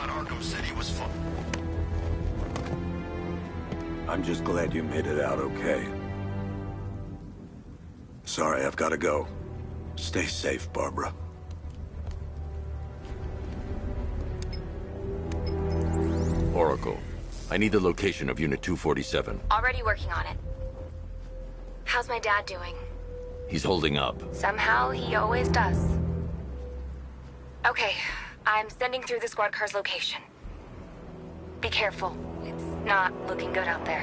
thought Arkham City was full. I'm just glad you made it out okay. Sorry, I've got to go. Stay safe, Barbara. Oracle, I need the location of Unit 247. Already working on it. How's my dad doing? He's holding up. Somehow, he always does. Okay, I'm sending through the squad car's location. Be careful. It's not looking good out there.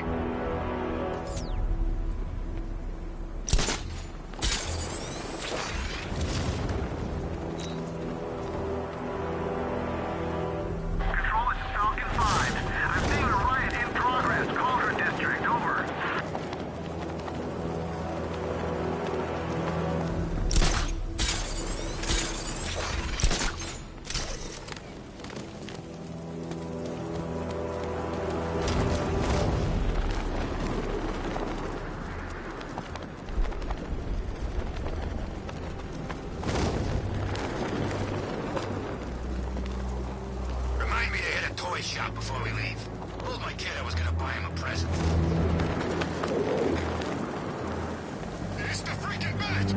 Control, it's Falcon 5. I'm seeing a riot in progress. Cauldron District, over. Remind me to hit a toy shop before we leave. Told my kid I was gonna buy him a present. It's the freaking bat!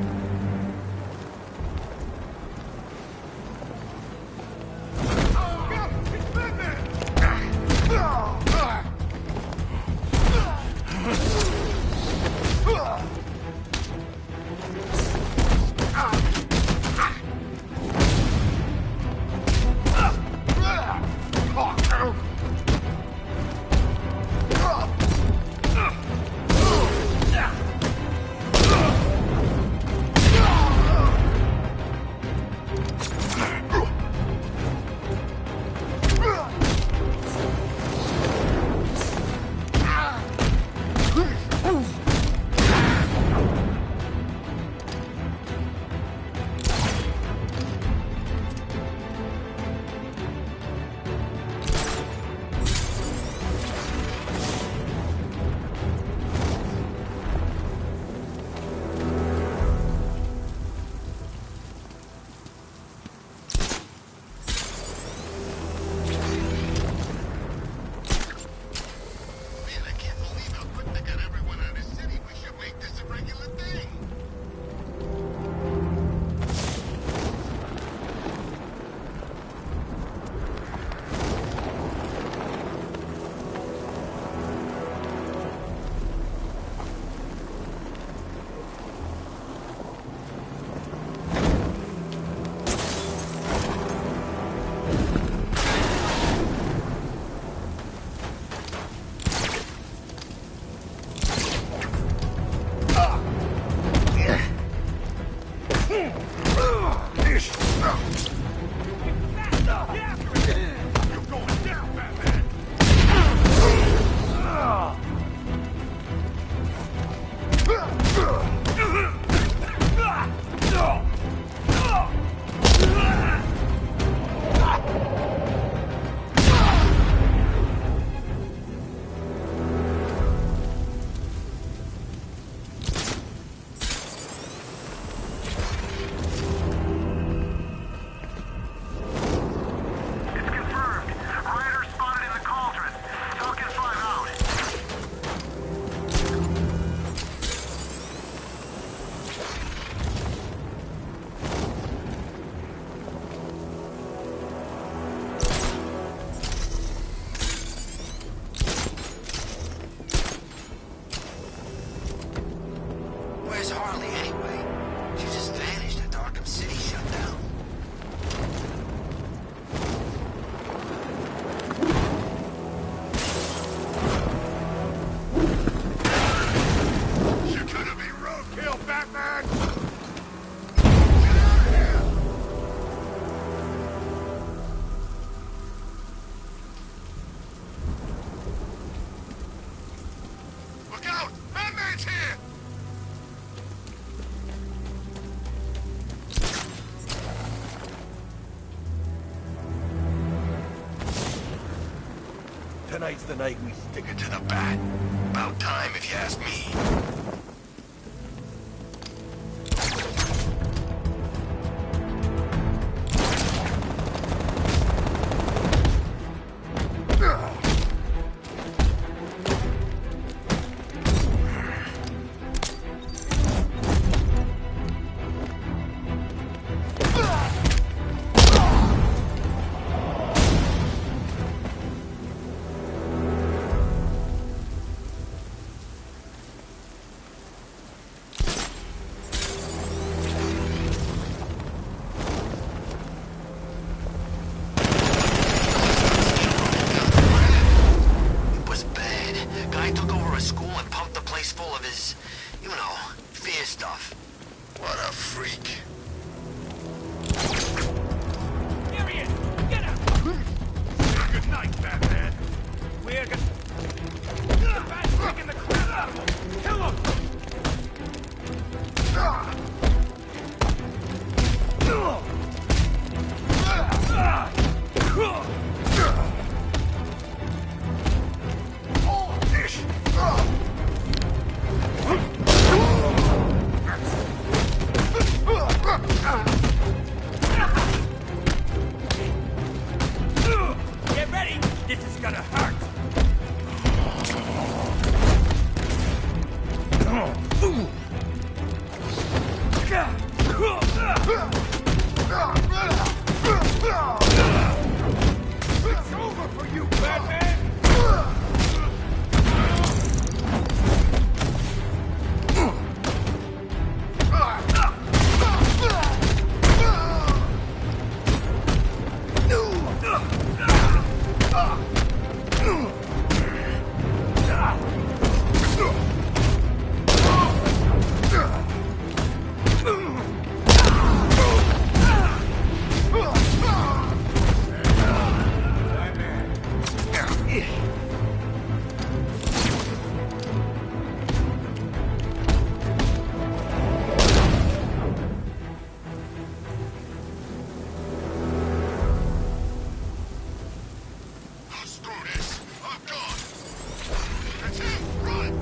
Man, I can't believe how quick they got everyone out of the city. We should make this a regular thing. You're going down, Batman! It's confirmed. Rider spotted in the cauldron. Falcon 5 out. Where's Harley anyway? She just vanished after Arkham City shut down. You're gonna be roadkill, Batman! Get out of here! Look out! Batman's here! Tonight's the night we stick it to the bat. About time, if you ask me. freak. Here he is! Get him! Good night, Batman. We're gonna... The bat's freaking the crap out of him! Kill him! Get ready! This is gonna hurt! It's over for you, Batman! Screw this. I'm gone. That's it. Run.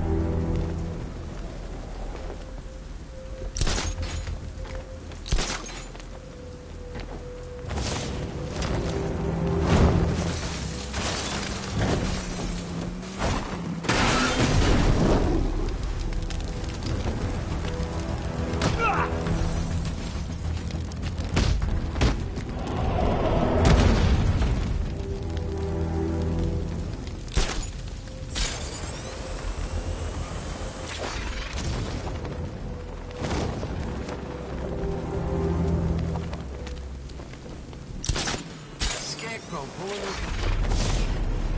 Scarecrow pulling his...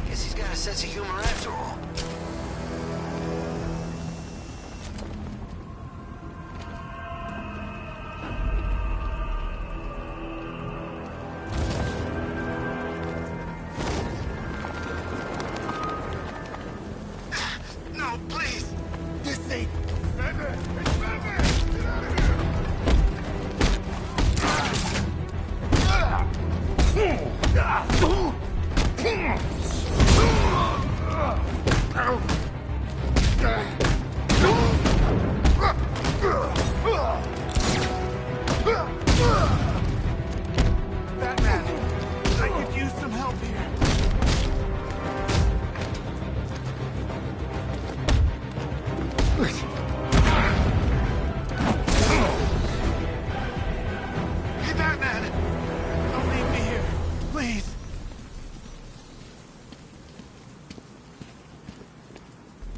Guess he's got a sense of humor after all. No, please. This ain't Batman. It's Batman. Get out of Batman, I could use some help here. Hey, Batman. Don't leave me here, please.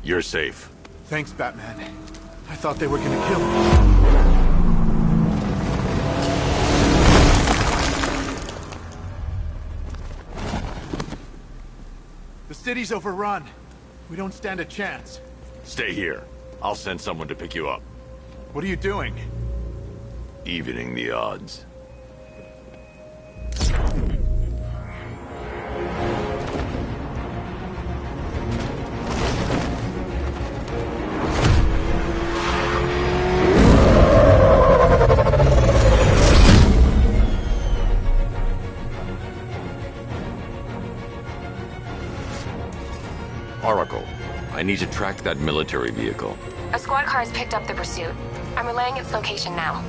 You're safe. Thanks, Batman. I thought they were gonna kill me. The city's overrun. We don't stand a chance. Stay here. I'll send someone to pick you up. What are you doing? Evening the odds. Oracle, I need to track that military vehicle. A squad car has picked up the pursuit. I'm relaying its location now.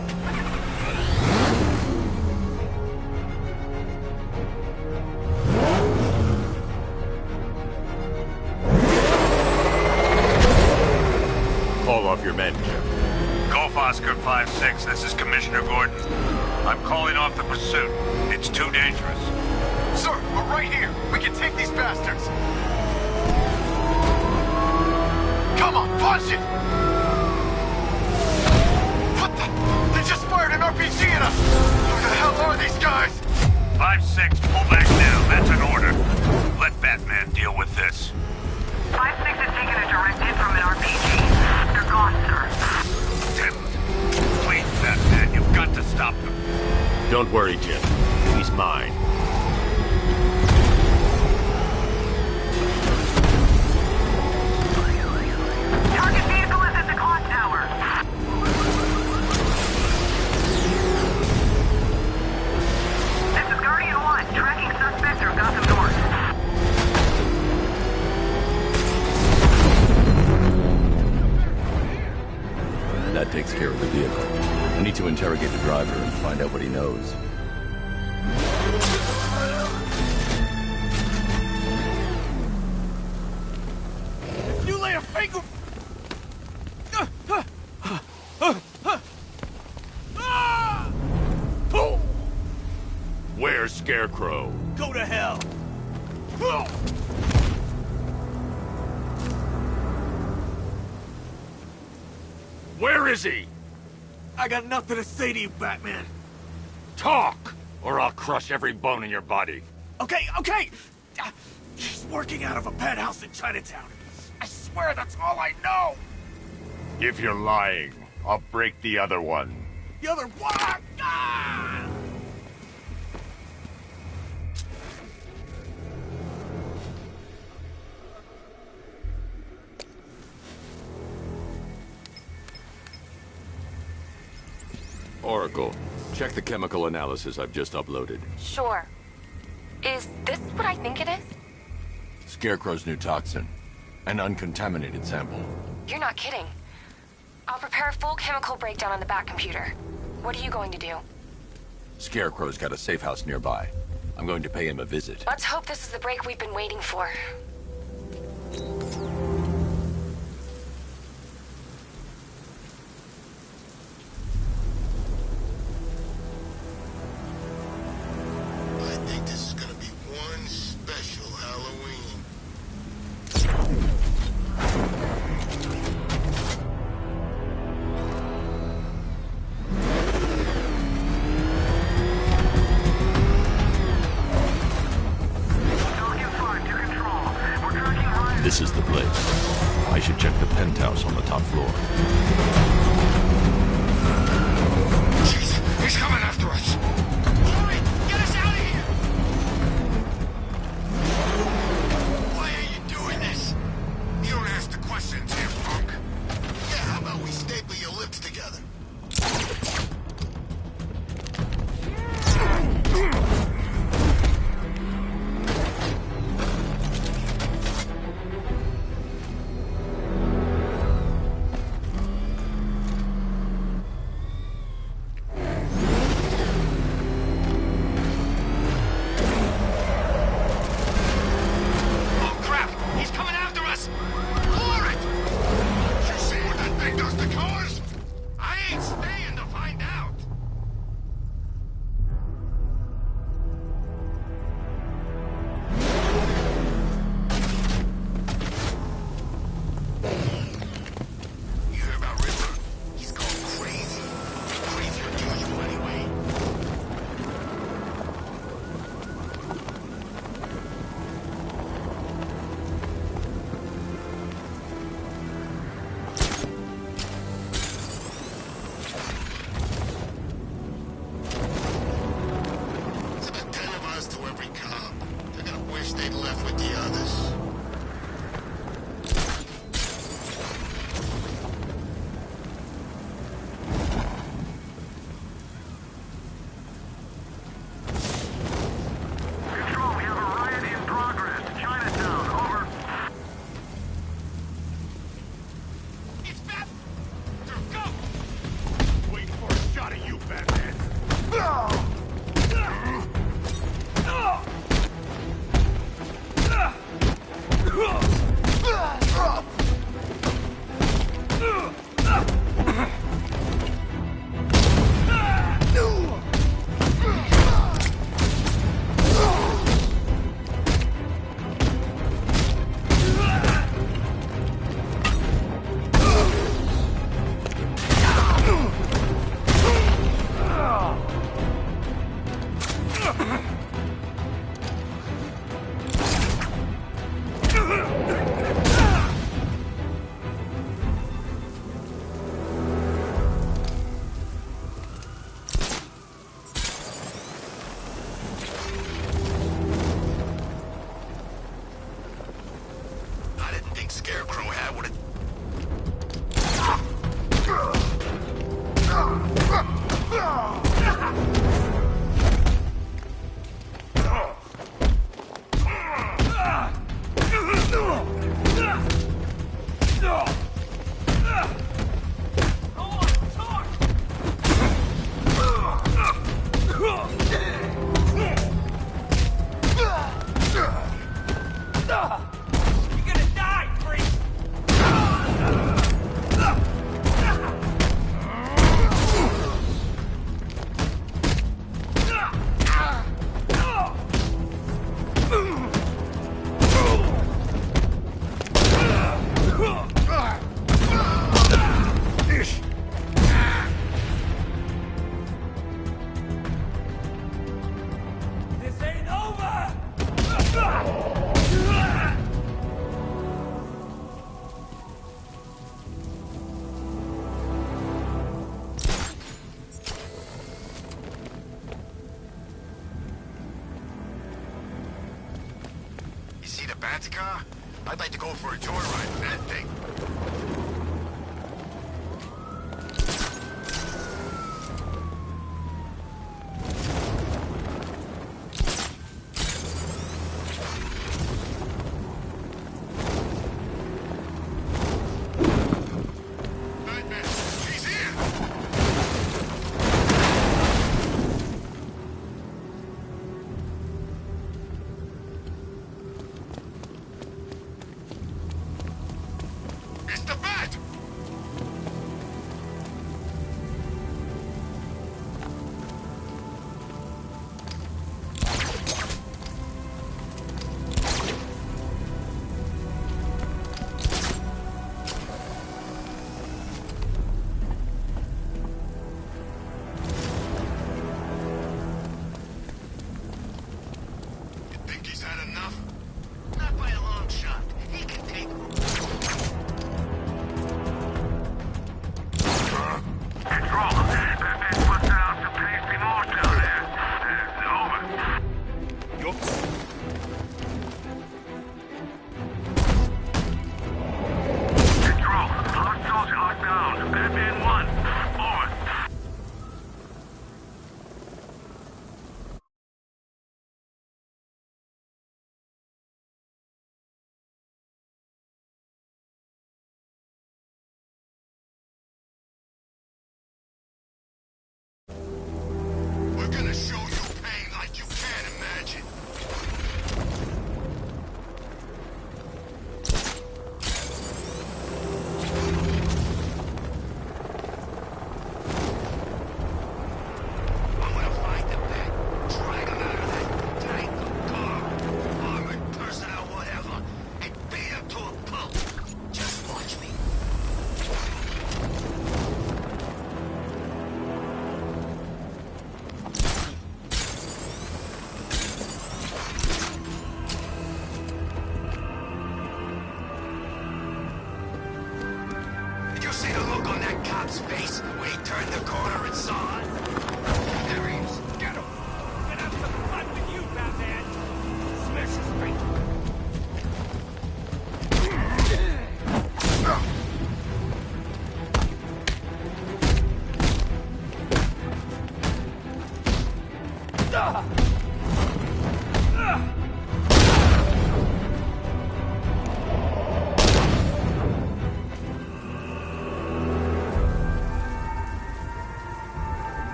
Call off your men, Jim. Golf Oscar 5-6, this is Commissioner Gordon. I'm calling off the pursuit. It's too dangerous. Sir, we're right here. We can take these bastards. Come on, punch it! What the? They just fired an RPG at us! Who the hell are these guys? 5-6, pull back now. That's an order. Let Batman deal with this. 5-6 has taken a direct hit from an RPG. They're gone, sir. Damn it. Please, Batman, you've Don't worry, Jim. He's mine. Target vehicle is at the clock tower. This is Guardian 1, tracking suspect through Gotham North. That takes care of the vehicle. I need to interrogate the driver and find out what he knows. You lay a finger... Where's Scarecrow? Go to hell. Where is he? I got nothing to say to you, Batman. Talk, or I'll crush every bone in your body. Okay, okay! He's working out of a penthouse in Chinatown. I swear that's all I know! If you're lying, I'll break the other one. The other one! Ah! Oracle, check the chemical analysis I've just uploaded. Sure. Is this what I think it is? Scarecrow's new toxin. An uncontaminated sample. You're not kidding. I'll prepare a full chemical breakdown on the back computer. What are you going to do? Scarecrow's got a safe house nearby. I'm going to pay him a visit. Let's hope this is the break we've been waiting for. I think this is gonna be one special Halloween. Falcon 5 to control. We're tracking Ryan. This is the place. I should check the penthouse on the top floor. Jeez, he's coming after us. Hurry, get us out of here! Why are you doing this? You don't ask the questions here, punk. Yeah, how about we staple your lips together? I'd like to go for a joyride in that thing.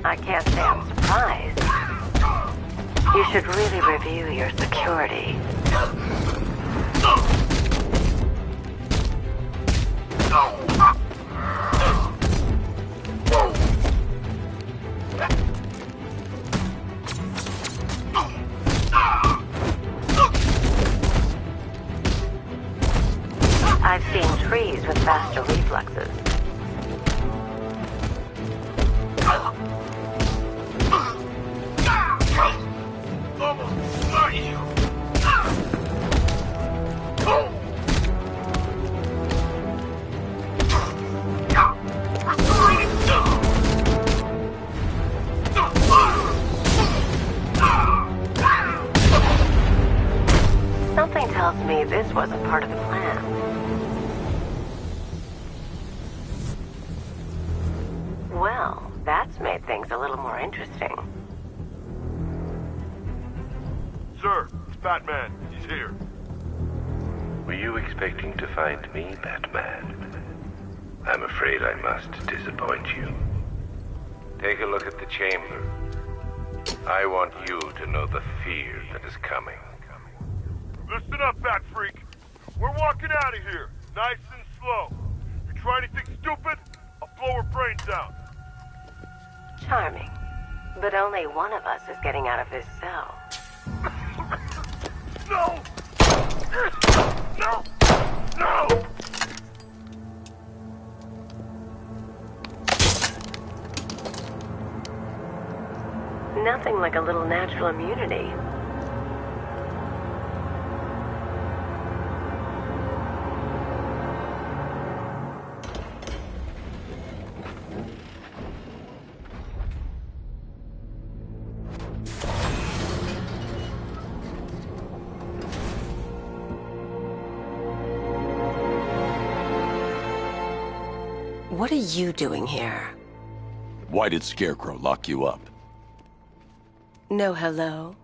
I can't say I'm surprised. You should really review your security. Seeing trees with faster reflexes. Almost got you. Something tells me this wasn't part of the plan. Well, that's made things a little more interesting. Sir, it's Batman. He's here. Were you expecting to find me, Batman? I'm afraid I must disappoint you. Take a look at the chamber. I want you to know the fear that is coming. Listen up, Bat Freak. We're walking out of here, nice and slow. You try anything stupid, I'll blow her brains out. Charming. But only one of us is getting out of his cell. No! No! No! Nothing like a little natural immunity. What are you doing here? Why did Scarecrow lock you up? No hello?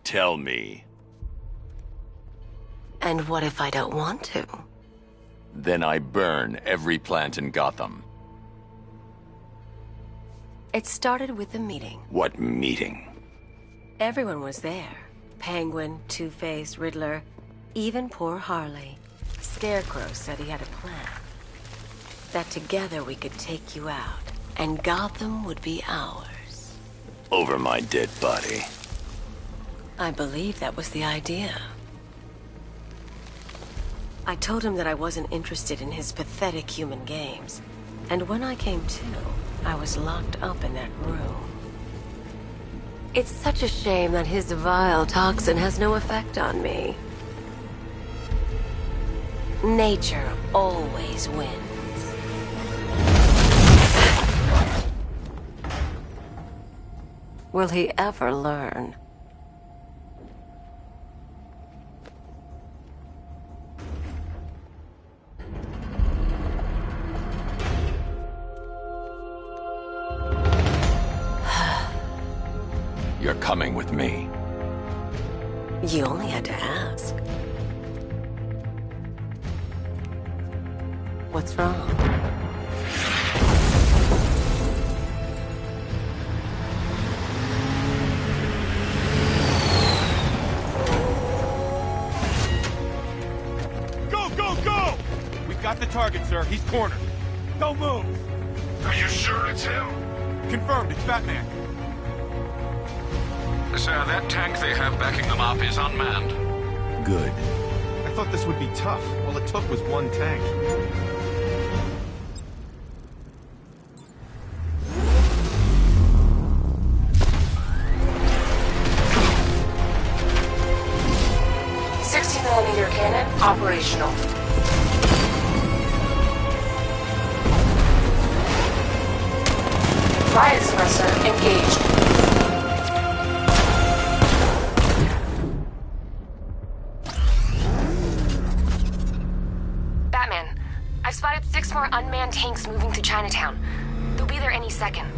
Tell me. And what if I don't want to? Then I burn every plant in Gotham. It started with a meeting. What meeting? Everyone was there. Penguin, Two-Face, Riddler, even poor Harley. Scarecrow said he had a plan. That together we could take you out, and Gotham would be ours. Over my dead body. I believe that was the idea. I told him that I wasn't interested in his pathetic human games. And when I came to, I was locked up in that room. It's such a shame that his vile toxin has no effect on me. Nature always wins. Will he ever learn? You're coming with me. You only had to ask. What's wrong? Got the target, sir. He's cornered. Don't move. Are you sure it's him? Confirmed. It's Batman. Sir, that tank they have backing them up is unmanned. Good. I thought this would be tough. All it took was one tank. .60mm cannon operational. Riot suppressor engaged. Batman, I've spotted 6 more unmanned tanks moving through Chinatown. They'll be there any second.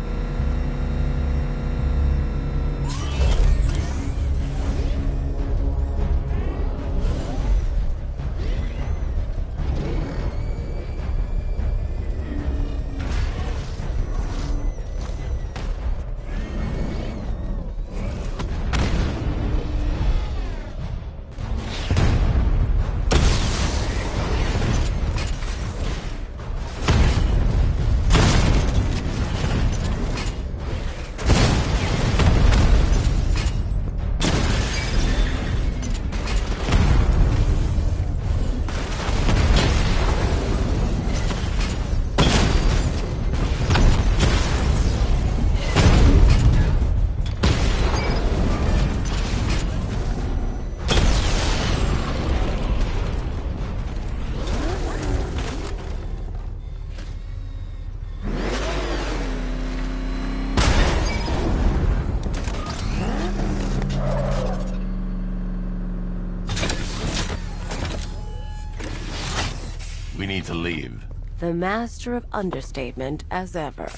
We need to leave. The master of understatement as ever.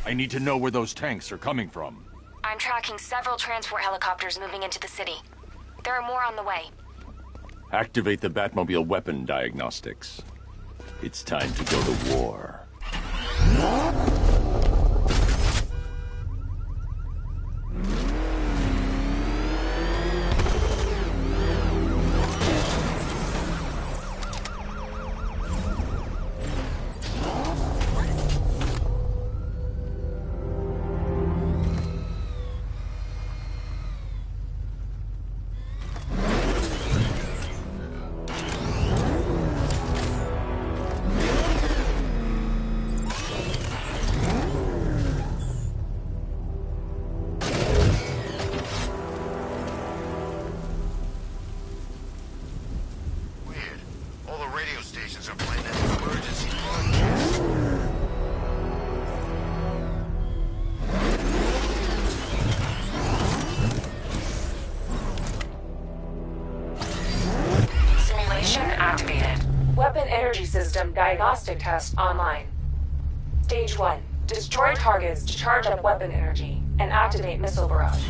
I need to know where those tanks are coming from. I'm tracking several transport helicopters moving into the city. There are more on the way. Activate the Batmobile weapon diagnostics. It's time to go to war. Weapon energy system diagnostic test online. Stage 1. Destroy targets to charge up weapon energy and activate missile barrage.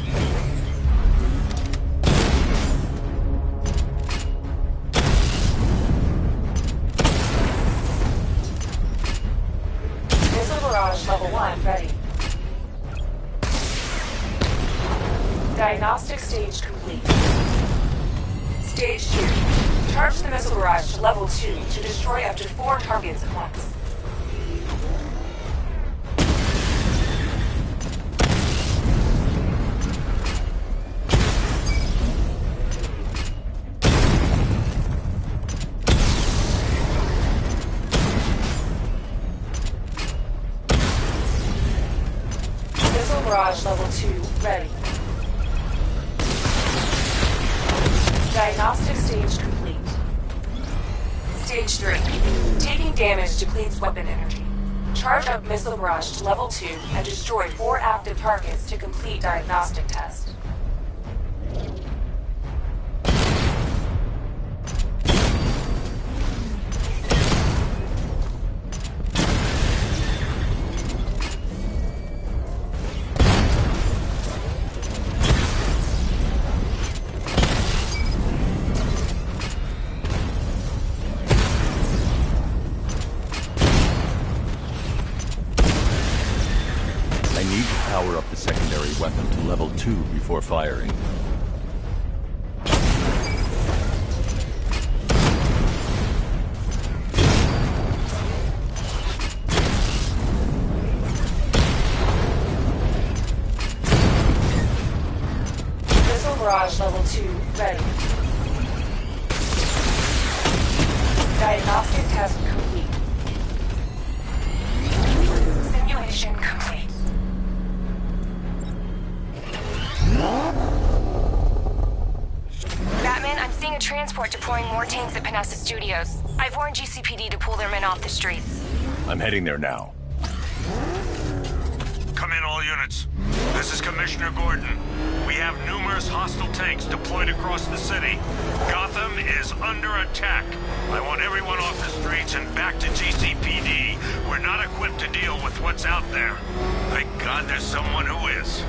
Missile barrage level 1 ready. Diagnostic stage complete. Stage 2. Charge the missile barrage to level 2 to destroy up to 4 targets at once. Missile barrage level 2 ready. Diagnostic stage complete. Stage 3. Taking damage depletes weapon energy. Charge up missile barrage to level 2 and destroy 4 active targets to complete diagnostic test. Power up the secondary weapon to level 2 before firing. Missile barrage level 2 ready. Diagnostic test complete. Simulation complete. Batman, I'm seeing a transport deploying more tanks at Panessa Studios. I've warned GCPD to pull their men off the streets. I'm heading there now. Come in, all units. This is Commissioner Gordon. We have numerous hostile tanks deployed across the city. Gotham is under attack. I want everyone off the streets and back to GCPD. We're not equipped to deal with what's out there. Thank God there's someone who is.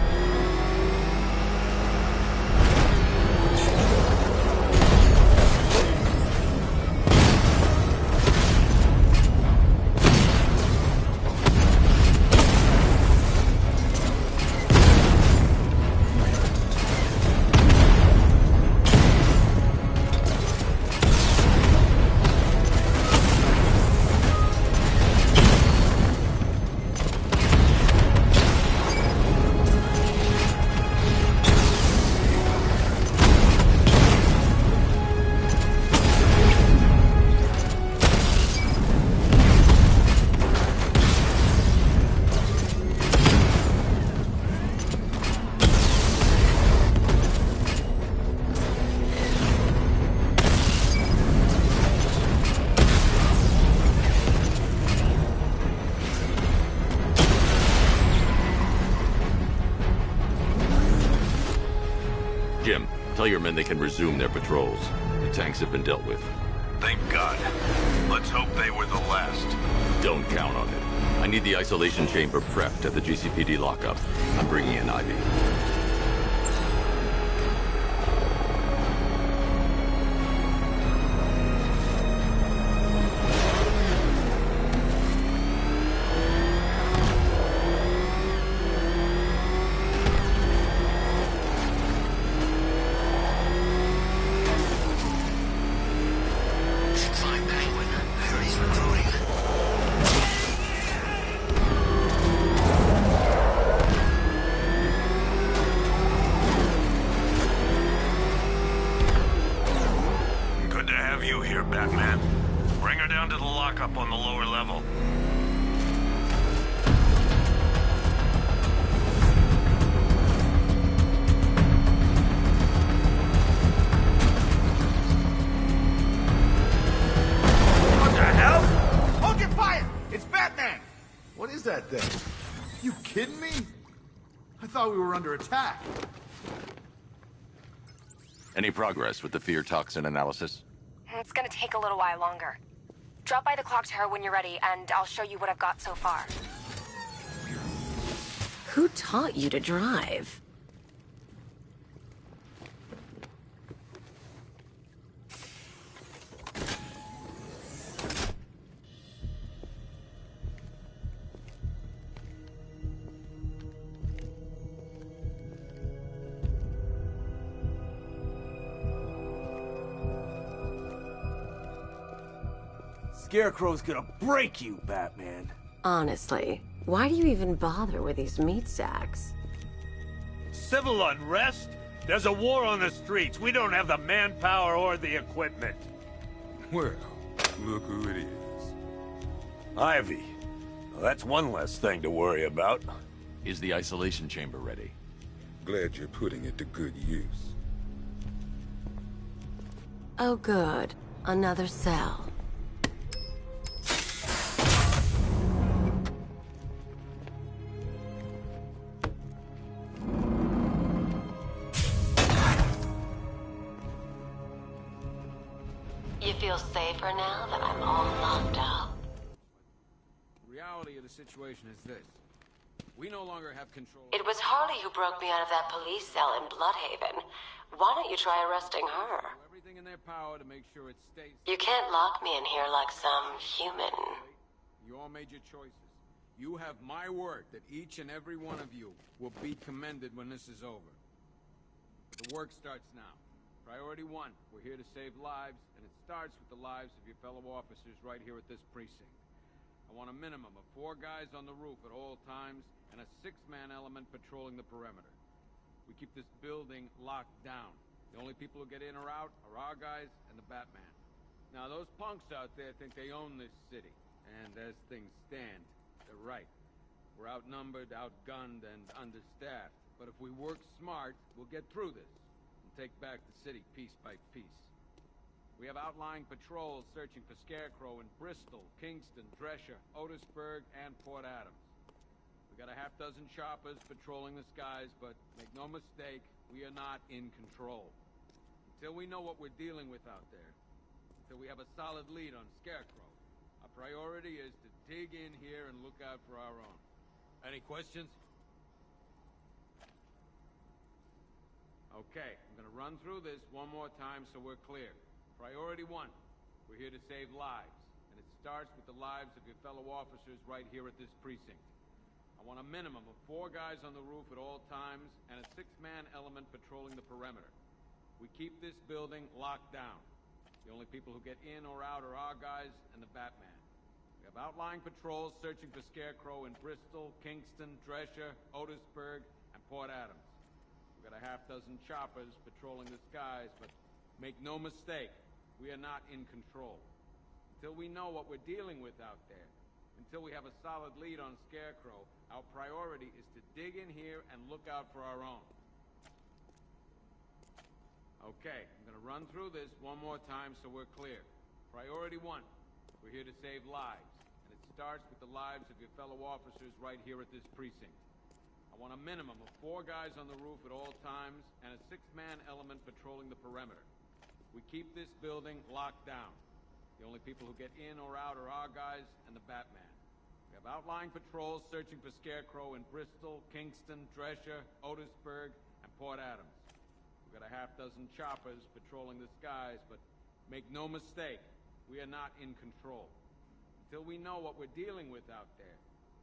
Tell your men they can resume their patrols. The tanks have been dealt with. Thank God. Let's hope they were the last. Don't count on it. I need the isolation chamber prepped at the GCPD lockup. I'm bringing in Ivy. Under attack. Any progress with the fear toxin analysis? It's gonna take a little while longer. Drop by the clock tower when you're ready, and I'll show you what I've got so far. Who taught you to drive? Scarecrow's gonna break you, Batman. Honestly, why do you even bother with these meat sacks? Civil unrest? There's a war on the streets. We don't have the manpower or the equipment. Well, look who it is. Ivy. Well, that's one less thing to worry about. Is the isolation chamber ready? Glad you're putting it to good use. Oh good. Another cell. You feel safer now that I'm all locked up? The reality of the situation is this. We no longer have control. It was Harley who broke me out of that police cell in Bloodhaven. Why don't you try arresting her? Everything in their power to make sure it stays. You can't lock me in here like some human. You all made your choices. You have my word that each and every one of you will be commended when this is over. But the work starts now. Priority 1, we're here to save lives, and it starts with the lives of your fellow officers right here at this precinct. I want a minimum of 4 guys on the roof at all times, and a 6-man element patrolling the perimeter. We keep this building locked down. The only people who get in or out are our guys and the Batman. Now, those punks out there think they own this city, and as things stand, they're right. We're outnumbered, outgunned, and understaffed. But if we work smart, we'll get through this. Take back the city piece by piece. We have outlying patrols searching for Scarecrow in Bristol, Kingston, Drescher, Otisburg, and Port Adams. We got a half-dozen choppers patrolling the skies, but make no mistake, we are not in control. Until we know what we're dealing with out there, until we have a solid lead on Scarecrow, our priority is to dig in here and look out for our own. Any questions? Okay, I'm gonna run through this one more time so we're clear. Priority 1, we're here to save lives, and it starts with the lives of your fellow officers right here at this precinct. I want a minimum of 4 guys on the roof at all times, and a 6-man element patrolling the perimeter. We keep this building locked down. The only people who get in or out are our guys and the Batman. We have outlying patrols searching for Scarecrow in Bristol, Kingston, Drescher, Otisburg, and Port Adams. We've got a half-dozen choppers patrolling the skies, but make no mistake, we are not in control. Until we know what we're dealing with out there, until we have a solid lead on Scarecrow, our priority is to dig in here and look out for our own. Okay, I'm gonna run through this one more time so we're clear. Priority 1, we're here to save lives, and it starts with the lives of your fellow officers right here at this precinct. I I want a minimum of 4 guys on the roof at all times and a 6-man element patrolling the perimeter. We keep this building locked down. The only people who get in or out are our guys and the Batman. We have outlying patrols searching for Scarecrow in Bristol, Kingston, Dresher, Otisburg, and Port Adams. We've got a half-dozen choppers patrolling the skies, but make no mistake, we are not in control. Until we know what we're dealing with out there,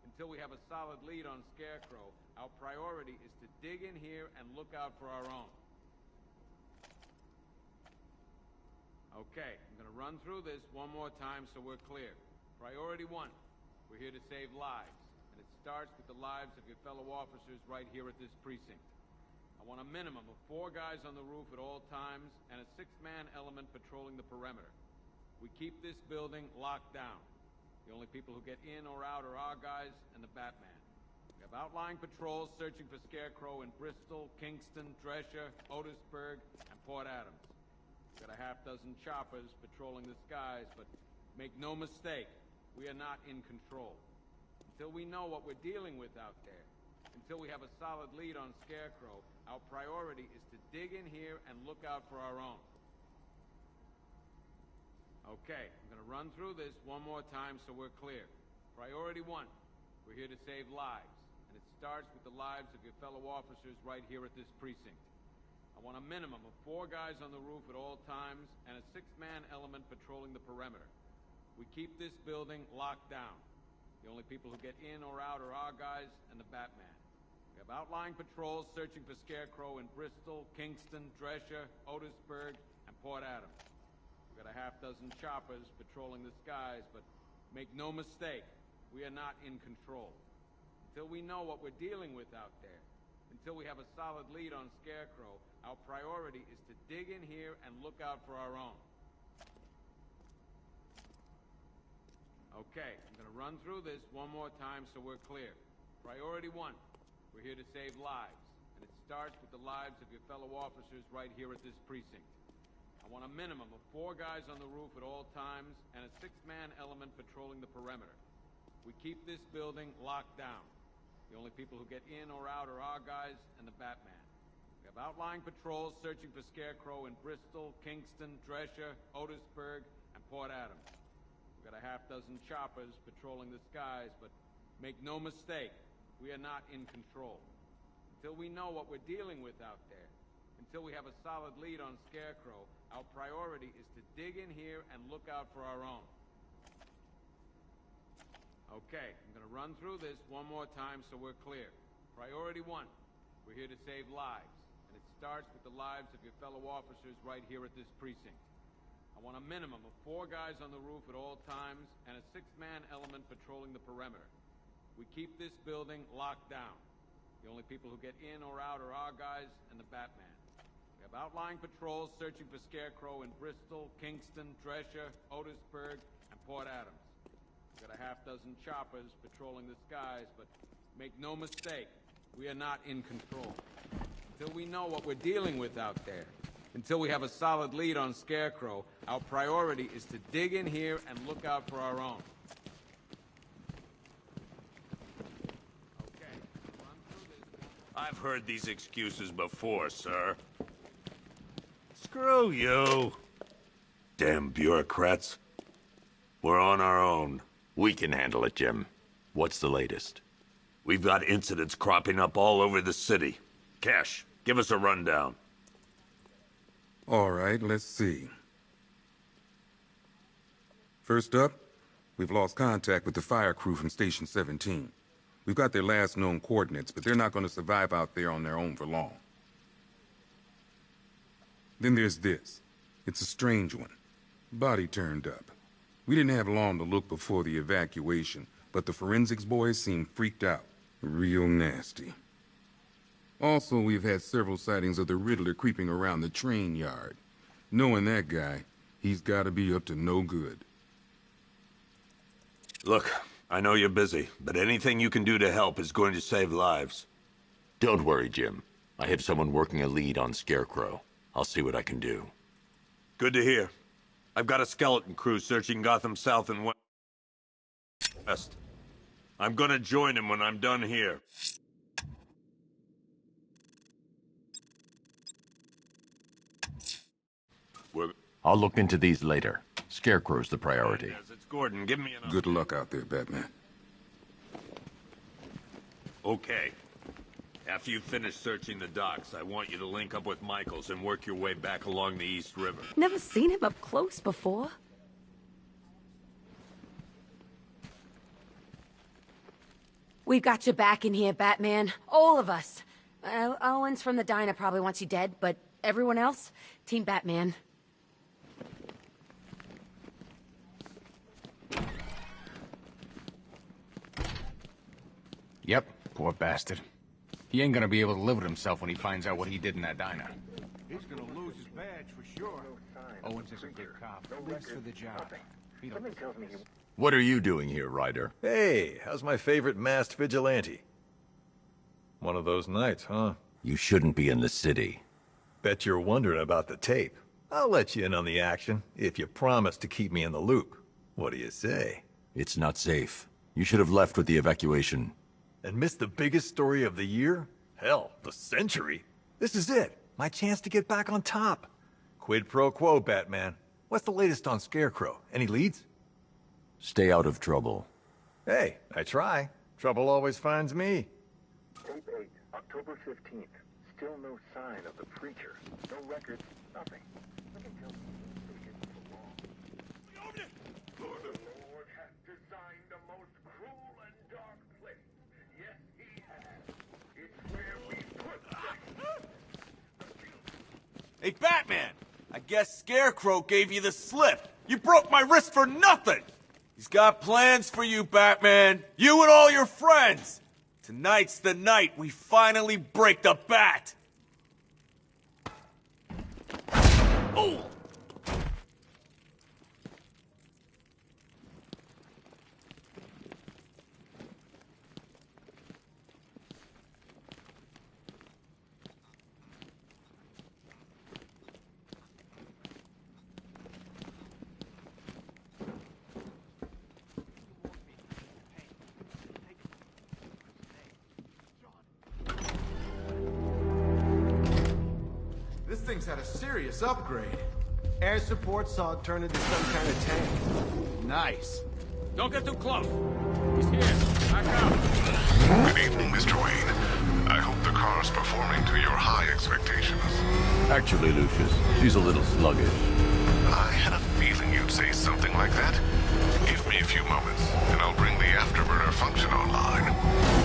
until we have a solid lead on Scarecrow, our priority is to dig in here and look out for our own. Okay, I'm gonna run through this one more time so we're clear. Priority 1, we're here to save lives, and it starts with the lives of your fellow officers right here at this precinct. I want a minimum of 4 guys on the roof at all times and a 6-man element patrolling the perimeter. We keep this building locked down. The only people who get in or out are our guys and the Batman. We have outlying patrols searching for Scarecrow in Bristol, Kingston, Dresher, Otisburg, and Port Adams. We've got a half-dozen choppers patrolling the skies, but make no mistake, we are not in control. Until we know what we're dealing with out there, until we have a solid lead on Scarecrow, our priority is to dig in here and look out for our own. Okay, I'm gonna run through this one more time so we're clear. Priority 1, we're here to save lives, and it starts with the lives of your fellow officers right here at this precinct. I want a minimum of 4 guys on the roof at all times and a 6-man element patrolling the perimeter. We keep this building locked down. The only people who get in or out are our guys and the Batman. We have outlying patrols searching for Scarecrow in Bristol, Kingston, Dresher, Otisburg, and Port Adams. We've got a half-dozen choppers patrolling the skies, but make no mistake, we are not in control. Until we know what we're dealing with out there, until we have a solid lead on Scarecrow, our priority is to dig in here and look out for our own. Okay, I'm gonna run through this one more time so we're clear. Priority 1, we're here to save lives, and it starts with the lives of your fellow officers right here at this precinct. I want a minimum of 4 guys on the roof at all times and a 6-man element patrolling the perimeter. We keep this building locked down. The only people who get in or out are our guys and the Batman. We have outlying patrols searching for Scarecrow in Bristol, Kingston, Dresher, Otisburg, and Port Adams. We've got a half-dozen choppers patrolling the skies, but make no mistake, we are not in control. Until we know what we're dealing with out there, until we have a solid lead on Scarecrow, our priority is to dig in here and look out for our own. Okay, I'm gonna run through this one more time so we're clear. Priority 1, we're here to save lives, and it starts with the lives of your fellow officers right here at this precinct. I want a minimum of 4 guys on the roof at all times and a 6-man element patrolling the perimeter. We keep this building locked down. The only people who get in or out are our guys and the Batman. We have outlying patrols searching for Scarecrow in Bristol, Kingston, Dresher, Otisburg, and Port Adams. We've got a half-dozen choppers patrolling the skies, but make no mistake, we are not in control. Until we know what we're dealing with out there, until we have a solid lead on Scarecrow, our priority is to dig in here and look out for our own. Okay, run through this. I've heard these excuses before, sir. Screw you. Damn bureaucrats. We're on our own. We can handle it, Jim. What's the latest? We've got incidents cropping up all over the city. Cash, give us a rundown. All right, let's see. First up, we've lost contact with the fire crew from Station 17. We've got their last known coordinates, but they're not going to survive out there on their own for long. Then there's this. It's a strange one. Body turned up. We didn't have long to look before the evacuation, but the forensics boys seemed freaked out. Real nasty. Also, we've had several sightings of the Riddler creeping around the train yard. Knowing that guy, he's got to be up to no good. Look, I know you're busy, but anything you can do to help is going to save lives. Don't worry, Jim. I have someone working a lead on Scarecrow. I'll see what I can do. Good to hear. I've got a skeleton crew searching Gotham South and West. I'm gonna join him when I'm done here. I'll look into these later. Scarecrow's the priority. It's Gordon. Give me an... Good luck out there, Batman. Okay. After you finish searching the docks, I want you to link up with Michaels and work your way back along the East River. Never seen him up close before. We've got your back in here, Batman. All of us. Owens from the diner probably wants you dead, but everyone else? Team Batman. Yep, poor bastard. He ain't gonna be able to live with himself when he finds out what he did in that diner. He's gonna lose his badge for sure. Owens is a good cop. Best for the job. What are you doing here, Ryder? Hey, how's my favorite masked vigilante? One of those nights, huh? You shouldn't be in the city. Bet you're wondering about the tape. I'll let you in on the action, if you promise to keep me in the loop. What do you say? It's not safe. You should have left with the evacuation. And missed the biggest story of the year? Hell, the century. This is it. My chance to get back on top. Quid pro quo, Batman. What's the latest on Scarecrow? Any leads? Stay out of trouble. Hey, I try. Trouble always finds me. Tape 8, October 15th. Still no sign of the preacher. No records, nothing. I can tell you the Lord has designed the most cruel and dark place. Yes, he has. It's where we put Hey, Batman! I guess Scarecrow gave you the slip. You broke my wrist for nothing! He's got plans for you, Batman. You and all your friends. Tonight's the night we finally break the bat. Oh! This thing's had a serious upgrade. Air support saw it turn into some kind of tank. Nice. Don't get too close. He's here. Back up. Good evening, Mr. Wayne. I hope the car's performing to your high expectations. Actually, Lucius, she's a little sluggish. I had a feeling you'd say something like that. Give me a few moments, and I'll bring the afterburner function online.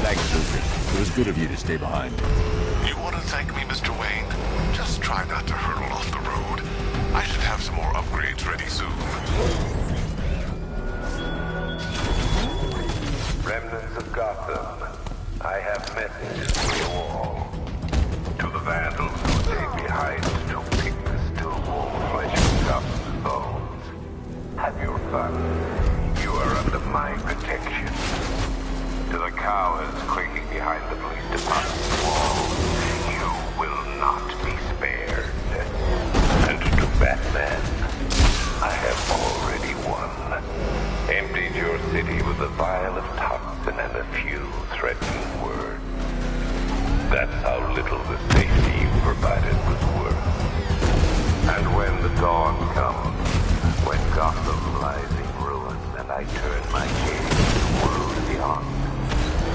Thanks, Lucius. It was good of you to stay behind. You want to thank me, Mr. Wayne? Just try not to hurtle off the road. I should have some more upgrades ready soon. Remnants of Gotham, I have messages for you all. To the vandals who stayed behind to pick the still warm flesh of Gotham's bones. Have your fun. You are under my protection. To the cowards quaking behind the police department walls, you will not be spared. And to Batman, I have already won. Emptied your city with a vial of toxin and a few threatening words. That's how little the safety you provided was worth. And when the dawn comes, when Gotham lies in ruins and I turn my gaze to the world beyond,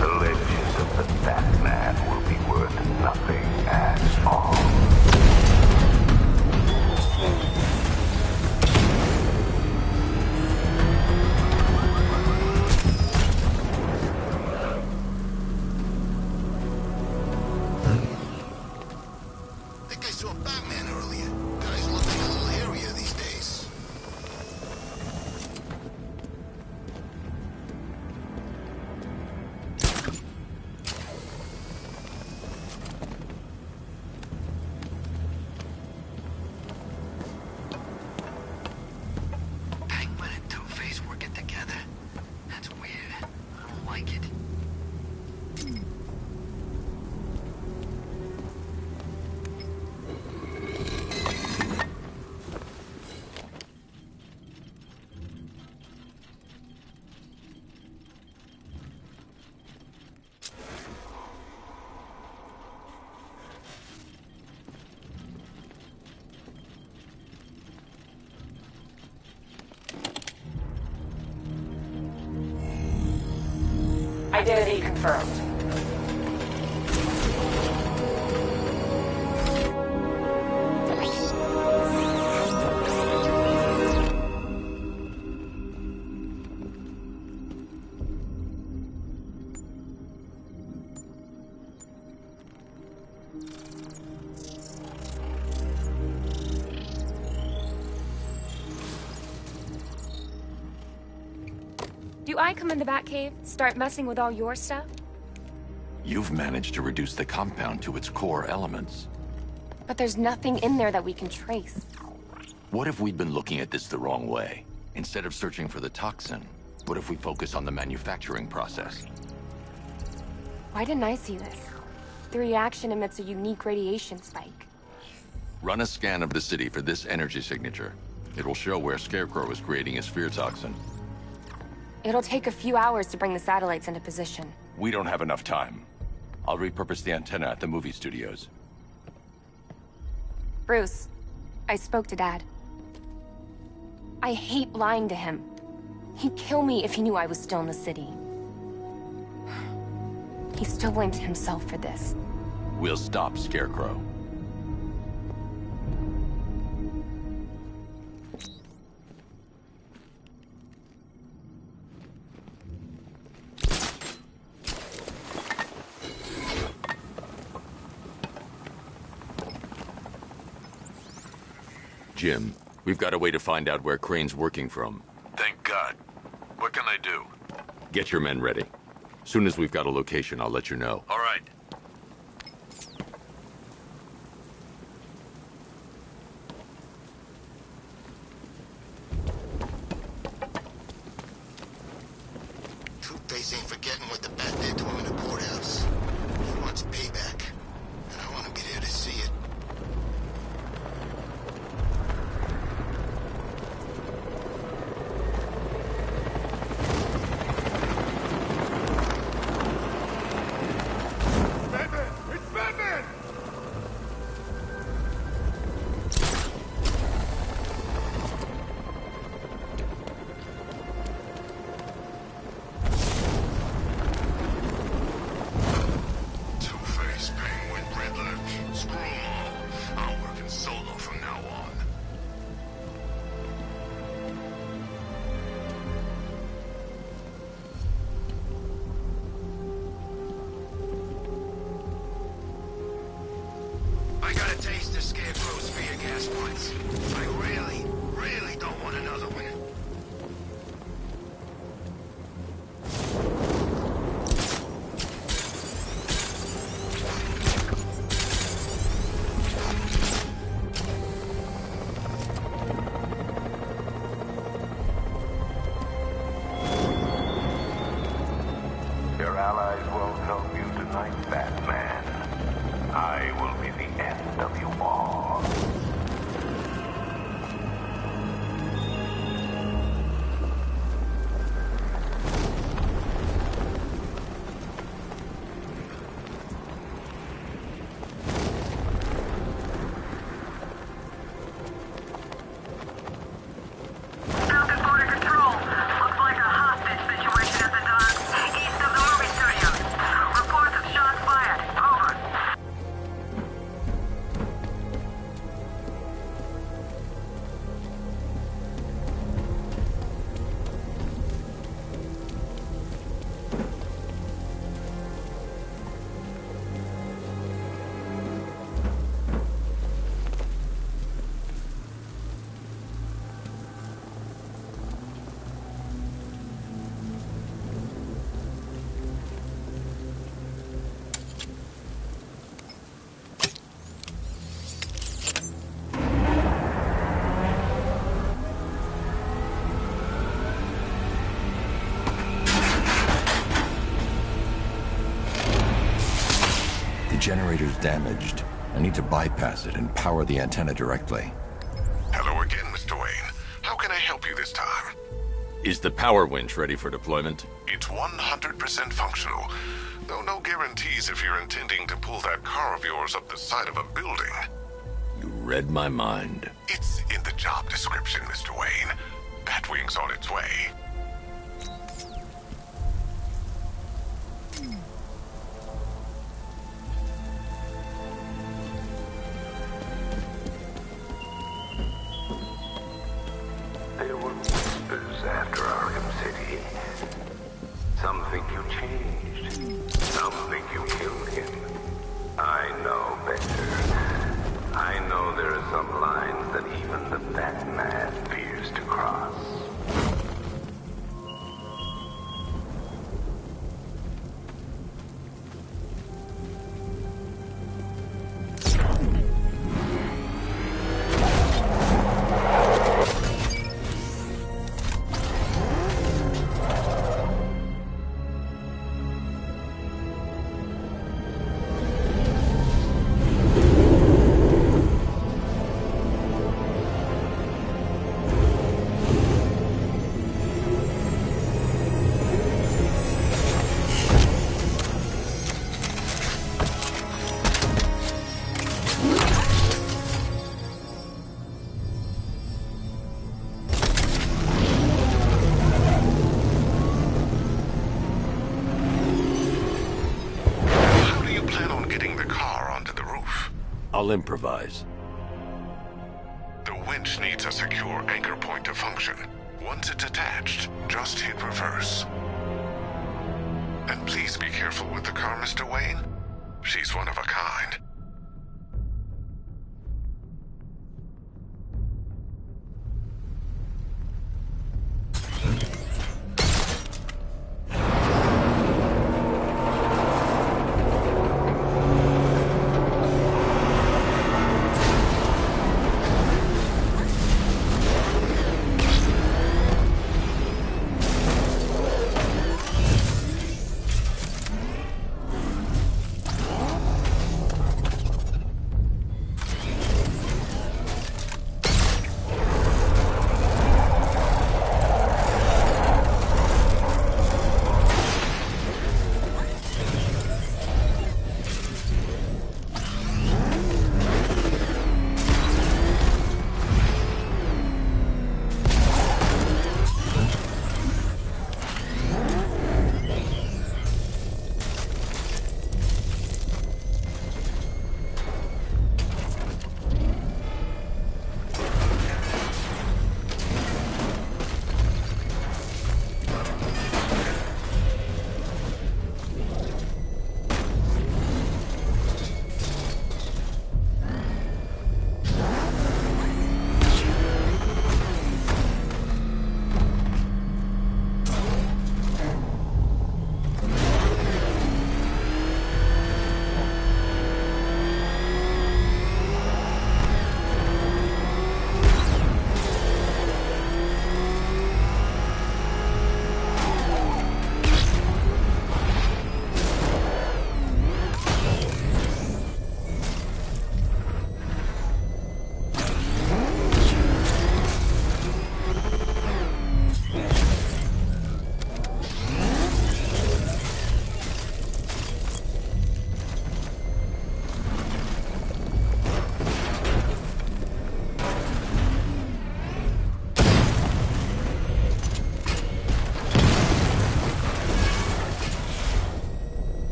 the legend of the Batman will be worth nothing at all. I think I saw Batman earlier. Guy's looking a little hairier these days. Identity confirmed. Do I come in the Batcave, start messing with all your stuff? You've managed to reduce the compound to its core elements. But there's nothing in there that we can trace. What if we'd been looking at this the wrong way? Instead of searching for the toxin, what if we focus on the manufacturing process? Why didn't I see this? The reaction emits a unique radiation spike. Run a scan of the city for this energy signature. It will show where Scarecrow is creating his fear toxin. It'll take a few hours to bring the satellites into position. We don't have enough time. I'll repurpose the antenna at the movie studios. Bruce, I spoke to Dad. I hate lying to him. He'd kill me if he knew I was still in the city. He still blames himself for this. We'll stop Scarecrow. Jim, we've got a way to find out where Crane's working from. Thank God. What can I do? Get your men ready. Soon as we've got a location, I'll let you know. All right. Two-Face ain't forgetting what the Bat did to him in the courthouse. He wants payback, and I want to be there to see it. Generator's damaged. I need to bypass it and power the antenna directly. Hello again, Mr. Wayne. How can I help you this time? Is the power winch ready for deployment? It's 100% functional, though no guarantees if you're intending to pull that car of yours up the side of a building. You read my mind. It's in the job description, Mr. Wayne. Batwing's on its way. I'll improvise. The winch needs a secure anchor point to function. Once it's attached, just hit reverse. And please be careful with the car, Mr. Wayne. She's one of a kind.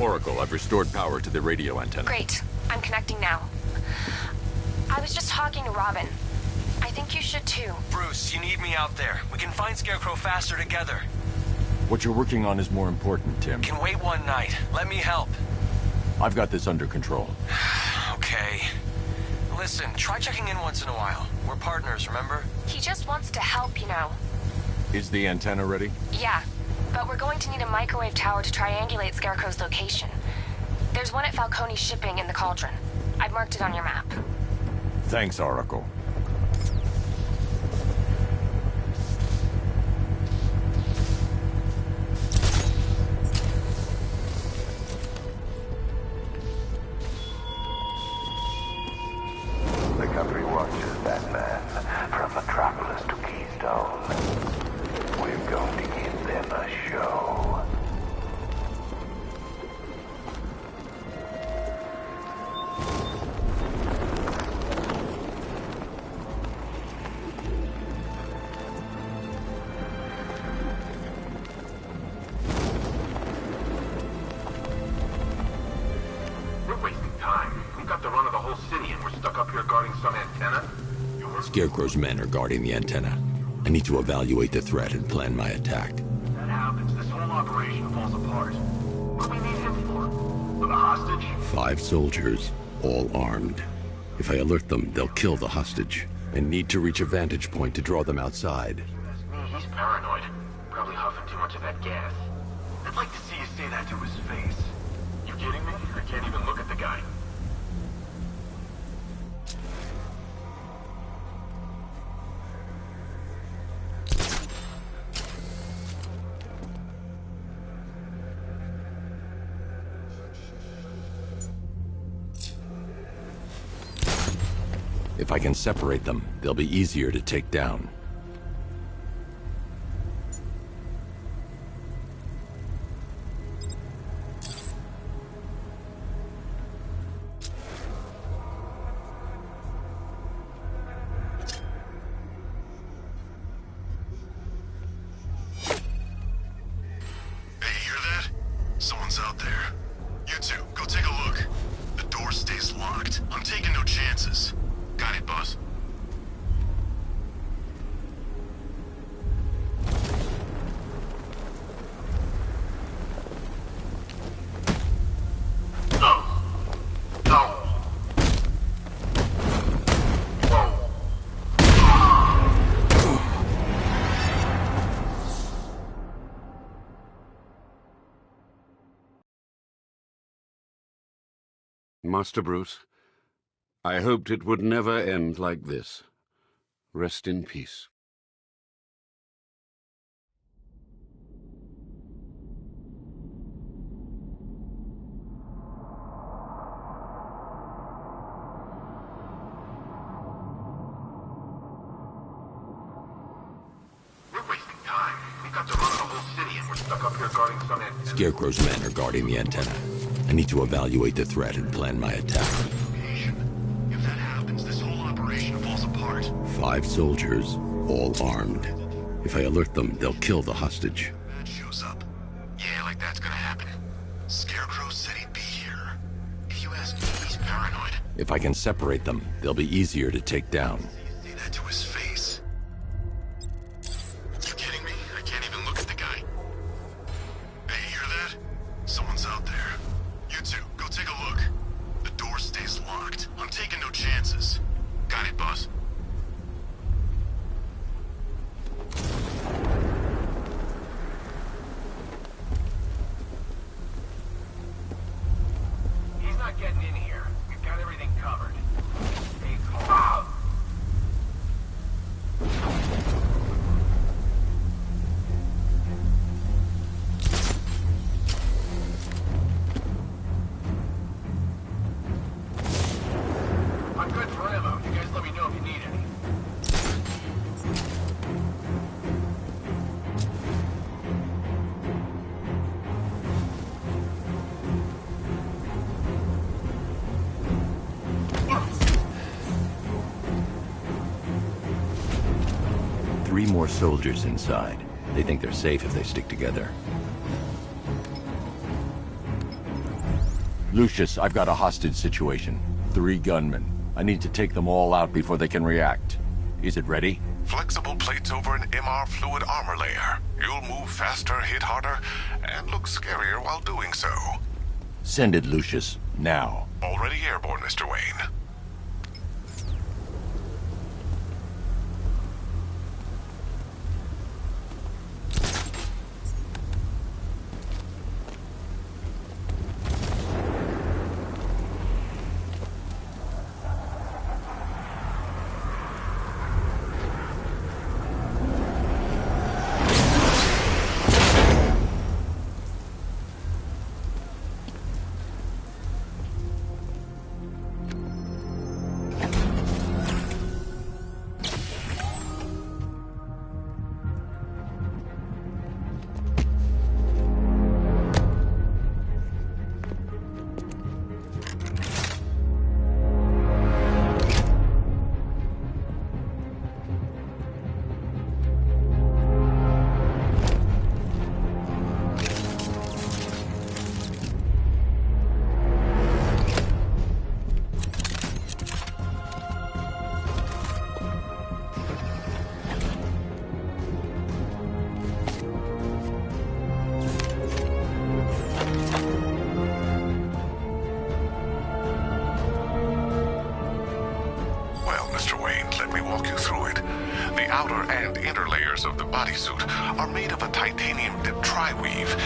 Oracle, I've restored power to the radio antenna. Great. I'm connecting now. I was just talking to Robin. I think you should too. Bruce, you need me out there. We can find Scarecrow faster together. What you're working on is more important, Tim. Can wait one night. Let me help. I've got this under control. Okay. Listen, try checking in once in a while. We're partners, remember? He just wants to help, you know. Is the antenna ready? Yeah, but we're going to need a microwave tower to triangulate Scarecrow's location. There's one at Falcone's shipping in the Cauldron. I've marked it on your map. Thanks, Oracle. The country watches that man from Metropolis to Keystone. We're going to give them a show. We're wasting time. We've got the run of the whole city and we're stuck up here guarding some antenna. Scarecrow's men are guarding the antenna. I need to evaluate the threat and plan my attack. That happens, this whole operation falls apart. What do we need him for? 5 soldiers, all armed. If I alert them, they'll kill the hostage. I need to reach a vantage point to draw them outside. He's paranoid. Probably huffing too much of that gas. I'd like to see you say that to his face. You kidding me? I can't even look at the guy. If I can separate them, they'll be easier to take down. Someone's out there. You two, go take a look. The door stays locked. I'm taking no chances. Got it, boss. Master Bruce, I hoped it would never end like this. Rest in peace. We're wasting time. We've got to run the whole city and we're stuck up here guarding some antenna. Scarecrow's men are guarding the antenna. I need to evaluate the threat and plan my attack. If that happens, this whole operation falls apart. 5 soldiers, all armed. If I alert them, they'll kill the hostage. That shows up. Yeah, like that's gonna happen. Scarecrow said he'd be here. If you ask me, he's paranoid. If I can separate them, they'll be easier to take down. Say that to his face. You kidding me? I can't even look at the guy. Hey, you hear that? Someone's out there. You two, go take a look. The door stays locked. I'm taking no chances. Got it, boss. He's not getting in here. We've got everything covered. Hey, wow! 3 more soldiers inside. They think they're safe if they stick together. Lucius, I've got a hostage situation. 3 gunmen. I need to take them all out before they can react. Is it ready? Flexible plates over an MR fluid armor layer. You'll move faster, hit harder, and look scarier while doing so. Send it, Lucius. Now. Already airborne, Mr. Wayne. Mr. Wayne. Let me walk you through it. The outer and inner layers of the bodysuit are made of a titanium-dipped tri-weave.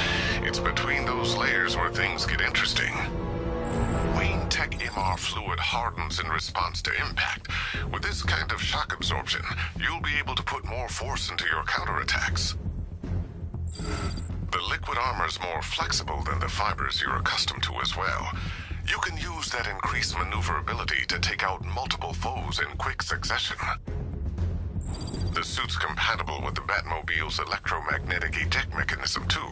It's between those layers where things get interesting. Wayne Tech MR fluid hardens in response to impact. With this kind of shock absorption, you'll be able to put more force into your counterattacks. The liquid armor's more flexible than the fibers you're accustomed to as well. You can use that increased maneuverability to take out multiple foes in quick succession. The suit's compatible with the Batmobile's electromagnetic eject mechanism, too.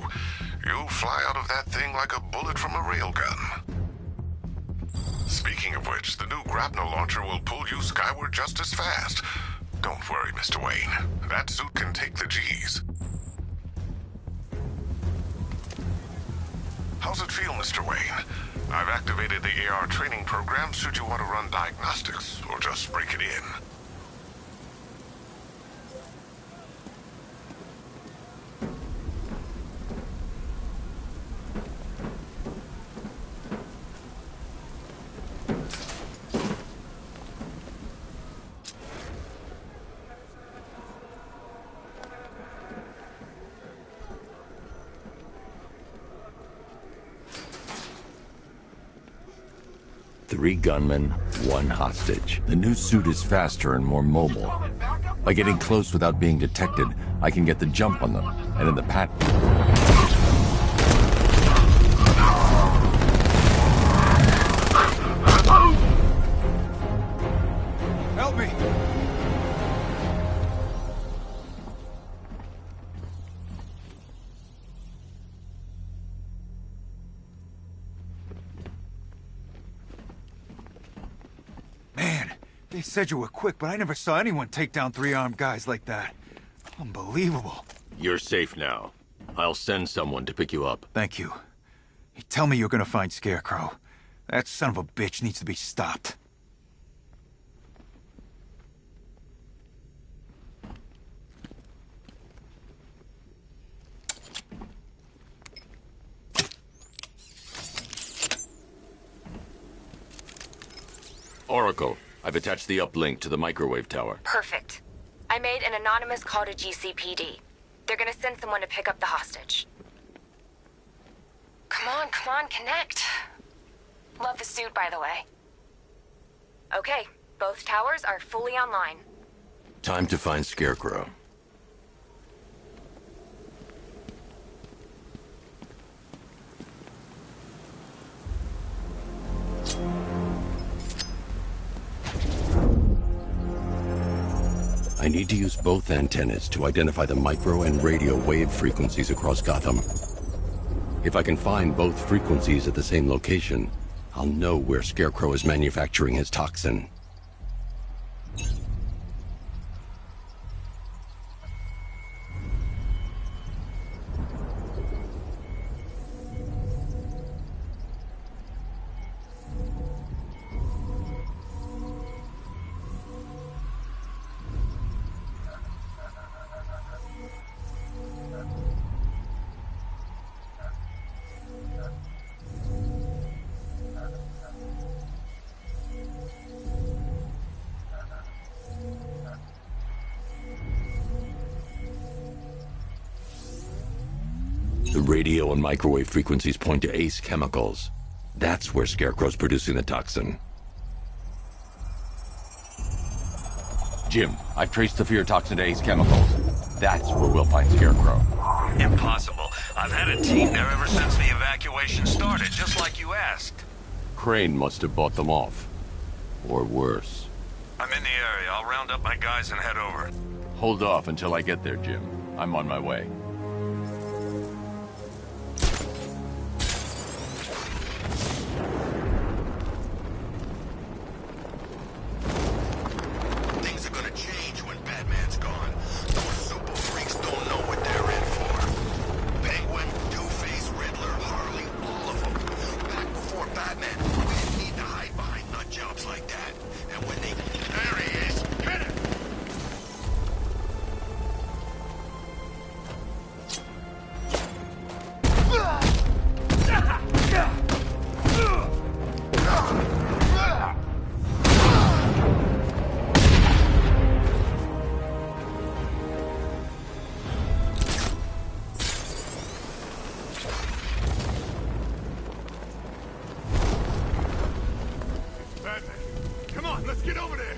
You'll fly out of that thing like a bullet from a railgun. Speaking of which, the new grapnel launcher will pull you skyward just as fast. Don't worry, Mr. Wayne. That suit can take the G's. How's it feel, Mr. Wayne? I've activated the AR training program should you want to run diagnostics, or just break it in. Three gunmen, one hostage. The new suit is faster and more mobile. By getting close without being detected, I can get the jump on them, and in the pat... Help me! They said you were quick, but I never saw anyone take down three armed guys like that. Unbelievable. You're safe now. I'll send someone to pick you up. Thank you. You tell me you're gonna find Scarecrow. That son of a bitch needs to be stopped. Oracle, I've attached the uplink to the microwave tower. Perfect. I made an anonymous call to GCPD. They're gonna send someone to pick up the hostage. Come on, connect. Love the suit, by the way. Okay, both towers are fully online. Time to find Scarecrow. I need to use both antennas to identify the micro and radio wave frequencies across Gotham. If I can find both frequencies at the same location, I'll know where Scarecrow is manufacturing his toxin. The radio and microwave frequencies point to Ace Chemicals. That's where Scarecrow's producing the toxin. Jim, I've traced the fear toxin to Ace Chemicals. That's where we'll find Scarecrow. Impossible. I've had a team there ever since the evacuation started, just like you asked. Crane must have bought them off. Or worse. I'm in the area. I'll round up my guys and head over. Hold off until I get there, Jim. I'm on my way. Come on, let's get over there.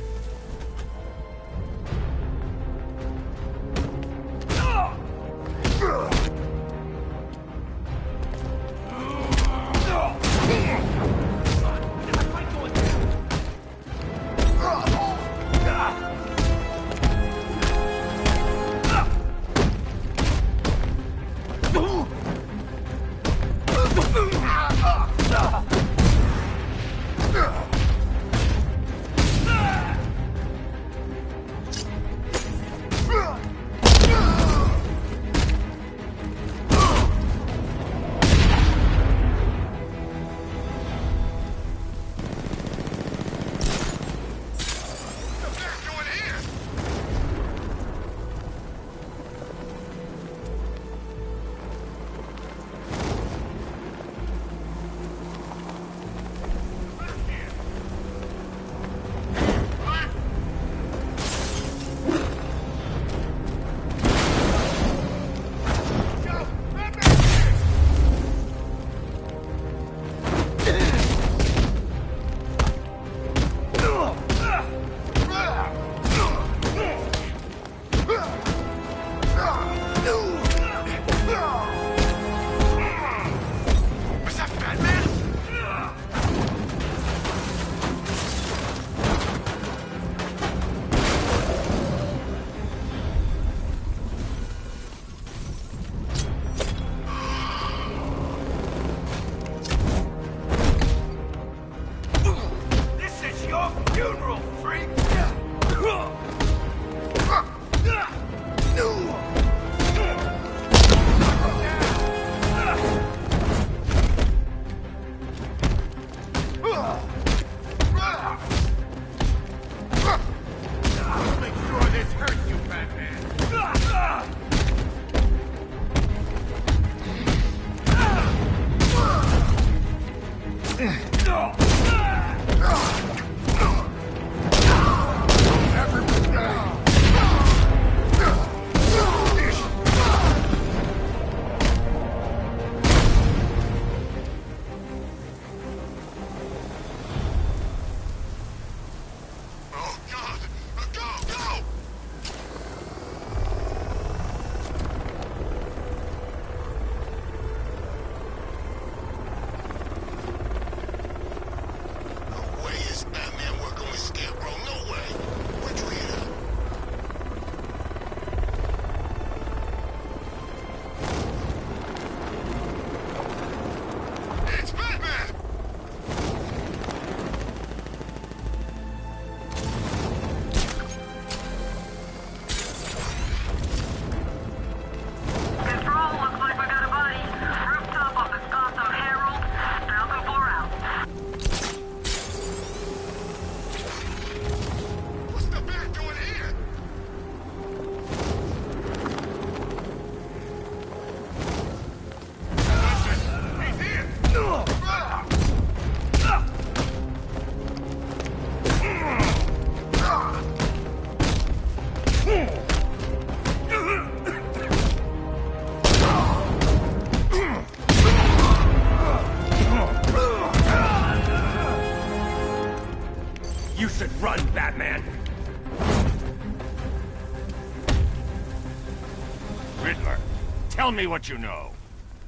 Tell me what you know.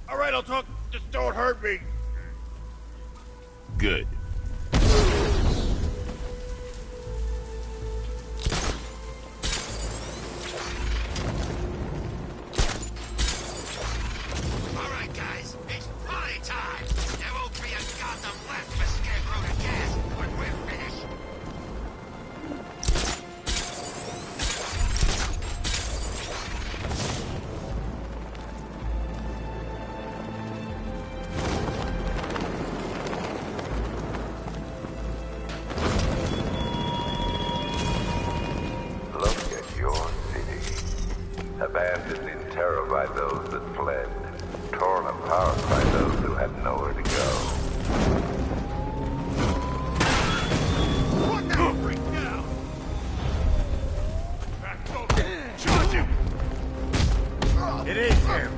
All right, I'll talk. Just don't hurt me. Good. All right, guys, it's party time. There won't be a Gotham left for Scarecrow to gas when we're finished. Abandoned in terror by those that fled, torn apart by those who had nowhere to go. What the freak now? Charge him! It is him.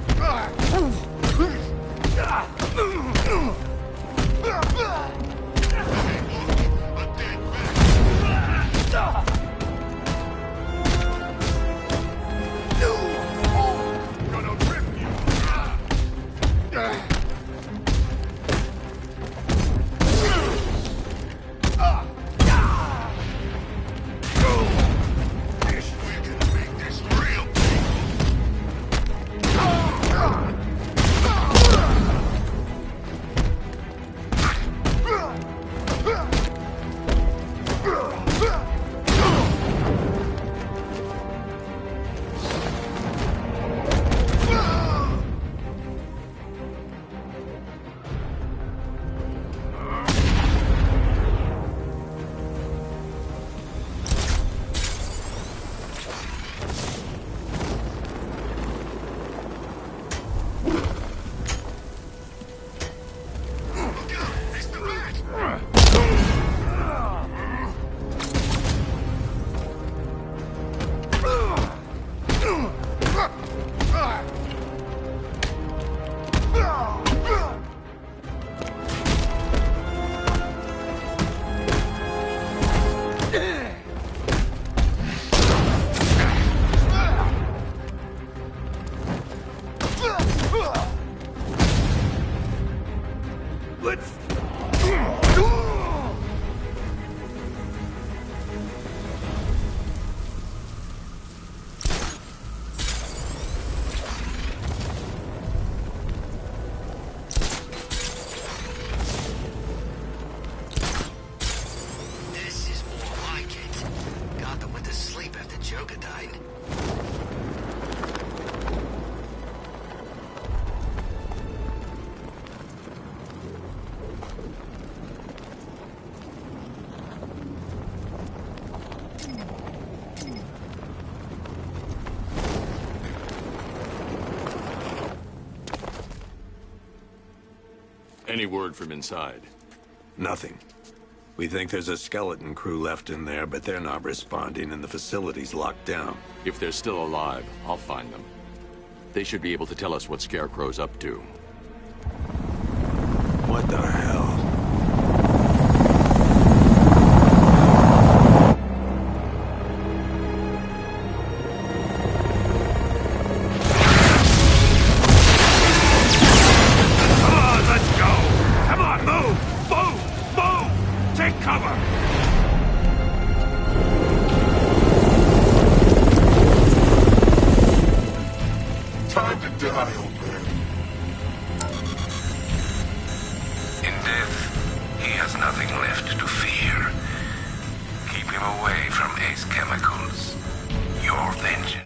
This is more like it. Gotham went to sleep after Joker died. Any word from inside? Nothing. We think there's a skeleton crew left in there, but they're not responding and the facility's locked down. If they're still alive, I'll find them. They should be able to tell us what Scarecrow's up to. What the hell? Time to die, old man. In death, he has nothing left to fear. Keep him away from Ace Chemicals. Your vengeance.